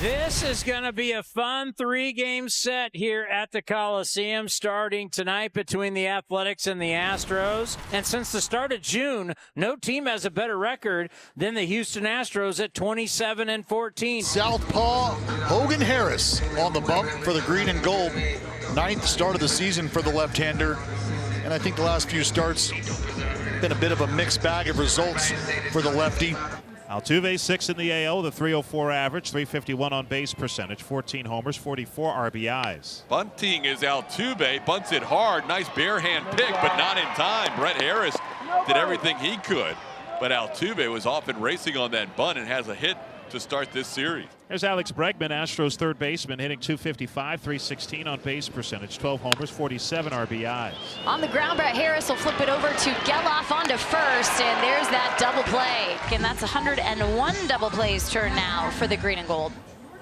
This is going to be a fun three-game set here at the Coliseum starting tonight between the Athletics and the Astros. And since the start of June, no team has a better record than the Houston Astros at 27-14. Southpaw Hogan Harris on the bump for the green and gold. Ninth start of the season for the left-hander. And I think the last few starts been a bit of a mixed bag of results for the lefty. Altuve 6 in the AL with a 304 average, 351 on base percentage, 14 homers, 44 RBIs. Bunting is Altuve, bunts it hard, nice bare hand pick, but not in time. Brett Harris did everything he could, but Altuve was off and racing on that bunt and has a hit to start this series. There's Alex Bregman, Astros third baseman, hitting .255, 316 on base percentage, 12 homers, 47 RBIs. On the ground, Brett Harris will flip it over to Geloff onto first, and there's that double play. And that's 101 double plays turn now for the green and gold.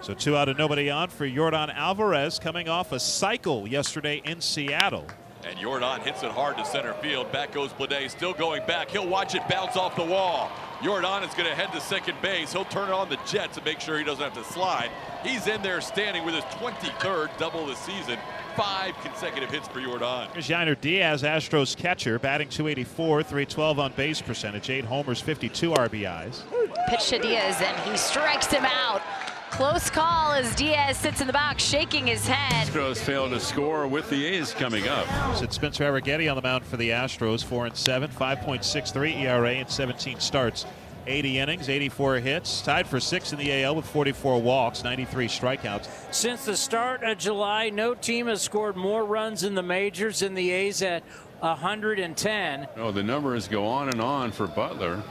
So 2 out and nobody on for Yordan Alvarez, coming off a cycle yesterday in Seattle. And Yordan hits it hard to center field. Back goes Bleday, still going back. He'll watch it bounce off the wall. Yordan is going to head to second base. He'll turn it on the jet to make sure he doesn't have to slide. He's in there standing with his 23rd double of the season. 5 consecutive hits for Yordan. Here's Yainer Diaz, Astros catcher, batting .284, 312 on base percentage, 8 homers, 52 RBIs. Pitch to Diaz, and he strikes him out. Close call as Diaz sits in the box shaking his head. Astros failed to score with the A's coming up. It's Spencer Arrighetti on the mound for the Astros, 4-7, 5.63 ERA in 17 starts, 80 innings, 84 hits, tied for 6th in the AL with 44 walks, 93 strikeouts. Since the start of July, no team has scored more runs in the majors than the A's at 110. Oh, the numbers go on and on for Butler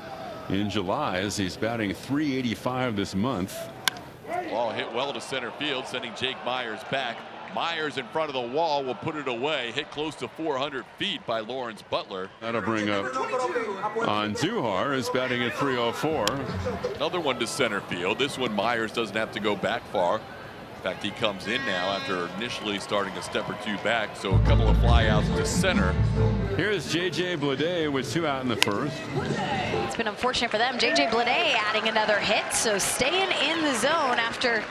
in July as he's batting .385 this month. Ball hit well to center field, sending Jake Myers back. Myers in front of the wall will put it away. Hit close to 400 feet by Lawrence Butler. That'll bring up Andujar, is batting at .304. Another one to center field. This one Myers doesn't have to go back far. In fact, he comes in now after initially starting a step or 2 back. So a couple of flyouts to center. Here's J.J. Bleday with 2 out in the first. It's been unfortunate for them. J.J. Bleday adding another hit, so staying in the zone after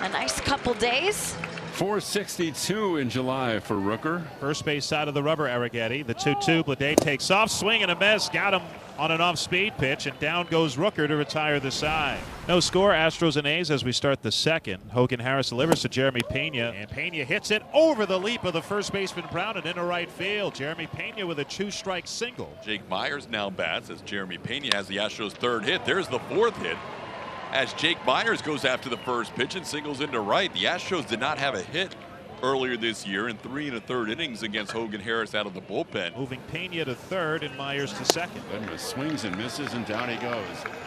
a nice couple days. 462 in July for Rooker. First base side of the rubber, Arrighetti. The 2-2, Bleday takes off, swing and a miss, got him on an off-speed pitch, and down goes Rooker to retire the side. No score, Astros and A's as we start the second. Hogan Harris delivers to Jeremy Pena, and Pena hits it over the leap of the first baseman Brown and into right field. Jeremy Pena with a 2-strike single. Jake Myers now bats as Jeremy Pena has the Astros' 3rd hit. There's the 4th hit as Jake Myers goes after the first pitch and singles into right. The Astros did not have a hit earlier this year in 3 1/3 innings against Hogan Harris out of the bullpen. Moving Pena to third and Myers to second. Goodness, swings and misses, and down he goes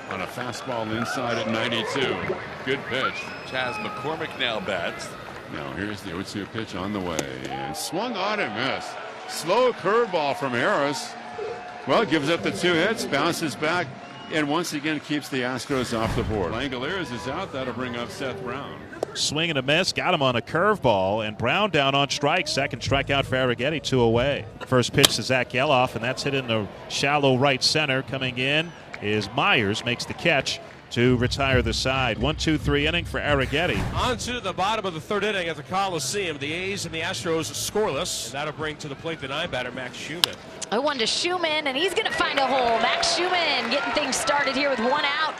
on a fastball inside at 92. Good pitch. Chas McCormick now bats. Now here's the 0-2 pitch on the way, and swung on and missed. Slow curveball from Harris. Well, gives up the 2 hits, bounces back, and once again keeps the Astros off the board. Langoliers is out. That'll bring up Seth Brown. Swing and a miss, got him on a curveball, and Brown down on strike. Second strikeout for Arrighetti, 2 away. First pitch to Zach Geloff, and that's hit in the shallow right center. Coming in is Myers, makes the catch to retire the side. 1-2-3 inning for Arrighetti. On to the bottom of the 3rd inning at the Coliseum. The A's and the Astros scoreless. That'll bring to the plate the 9 batter, Max Schumann. 0-1 to Schumann, and he's going to find a hole. Max Schumann getting things started here with 1 out.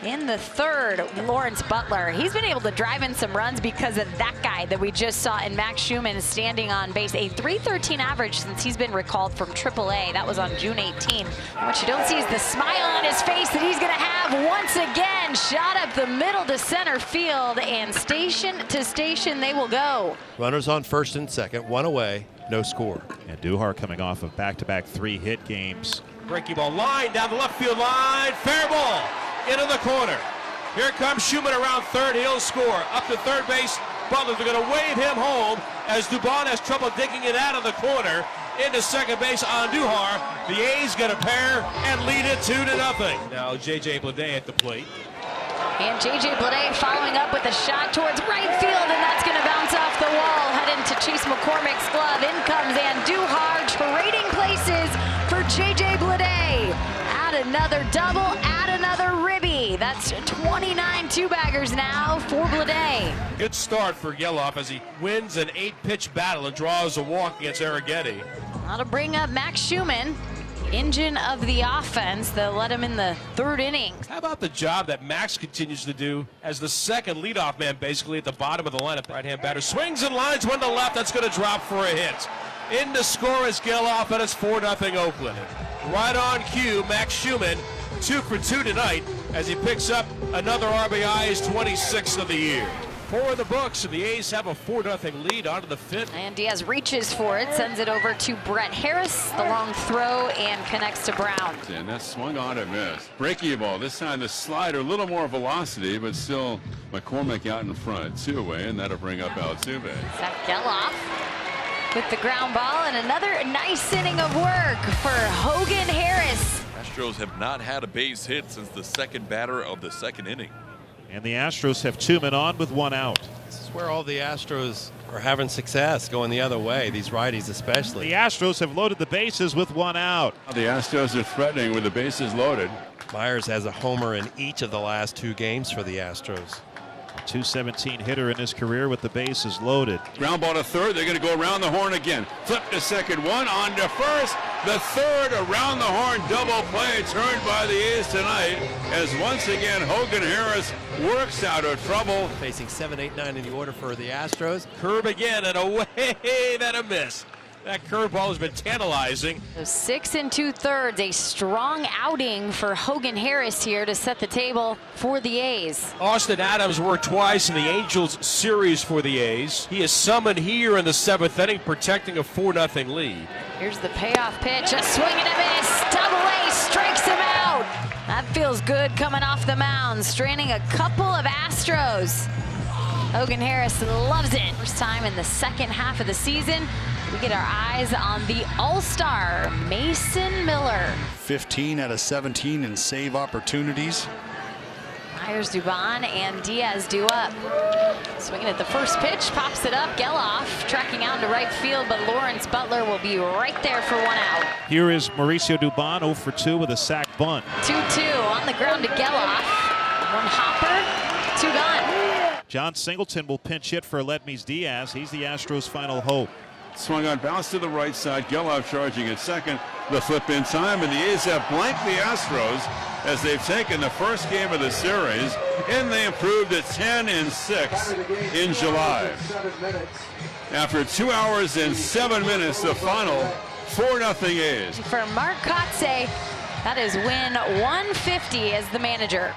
In the 3rd, Lawrence Butler. He's been able to drive in some runs because of that guy that we just saw in Max Schumann standing on base. A .313 average since he's been recalled from AAA. That was on June 18. And what you don't see is the smile on his face that he's going to have once again. Shot up the middle to center field, and station to station they will go. Runners on first and second, 1 away, no score. And Duhar coming off of back-to-back 3-hit games. Breaking ball line down the left field line. Fair ball into the corner. Here comes Schumann around third. He'll score. Up to third base. Butler's going to wave him home as Dubon has trouble digging it out of the corner. Into second base on Duhar. The A's get a pair and lead it 2-0. Now J.J. Bleday at the plate. And J.J. Bleday following up with a shot towards right field, and that's going to bounce off the wall, head into Chase McCormick's glove. In comes Andujar, trading places for J.J. Bleday. Out Add another double, add another ribby. That's 29 two-baggers now for Bleday. Good start for Geloff as he wins an 8-pitch battle and draws a walk against Arrighetti. That'll bring up Max Schumann, engine of the offense. They'll let him in the third inning. How about the job that Max continues to do as the second leadoff man, basically at the bottom of the lineup? Right-hand batter swings and lines one to left. That's going to drop for a hit. In to score is Geloff, and it's 4-0 Oakland. Right on cue, Max Schumann, 2 for 2 tonight as he picks up another RBI, his 26th of the year. 4 in the books, and the A's have a 4-0 lead onto the fifth. And Diaz reaches for it, sends it over to Brett Harris. The long throw and connects to Brown. And that swung on and missed. Breaking ball. This time the slider, a little more velocity, but still McCormick out in front. 2-away, and that'll bring up Altuve. Zach Geloff with the ground ball, and another nice inning of work for Hogan Harris. Astros have not had a base hit since the second batter of the second inning. And the Astros have 2 men on with 1 out. This is where all the Astros are having success, going the other way, these righties especially. The Astros have loaded the bases with 1 out. The Astros are threatening with the bases loaded. Myers has a homer in each of the last 2 games for the Astros. .217 hitter in his career with the bases loaded. Ground ball to third. They're going to go around the horn again. Flip to second, one on to first. The third around the horn double play turned by the A's tonight as once again Hogan Harris works out of trouble. Facing 7, 8, 9 in the order for the Astros. Curve again and away, that a miss. That curveball has been tantalizing. So 6 2/3, a strong outing for Hogan Harris here to set the table for the A's. Austin Adams worked twice in the Angels series for the A's. He is summoned here in the 7th inning, protecting a 4-0 lead. Here's the payoff pitch, a swing and a miss. Double A strikes him out. That feels good coming off the mound, straining a couple of Astros. Hogan Harris loves it. First time in the second half of the season, we get our eyes on the All-Star, Mason Miller. 15 out of 17 in save opportunities. Myers, Dubon, and Diaz do up. Swinging at the first pitch, pops it up. Geloff tracking out into right field, but Lawrence Butler will be right there for 1 out. Here is Mauricio Dubon, 0 for 2 with a sac bunt. 2-2 on the ground to Geloff. 1 hopper, 2 gone. John Singleton will pinch hit for Aledmys Diaz. He's the Astros' final hope. Swung on, bounce to the right side. Geloff charging at second. The flip in time, and the A's have blanked the Astros as they've taken the first game of the series, and they improved to 10-6 in July. After 2 hours and 7 minutes, the final 4-0 A's. For Mark Kotze, that is win 150 as the manager.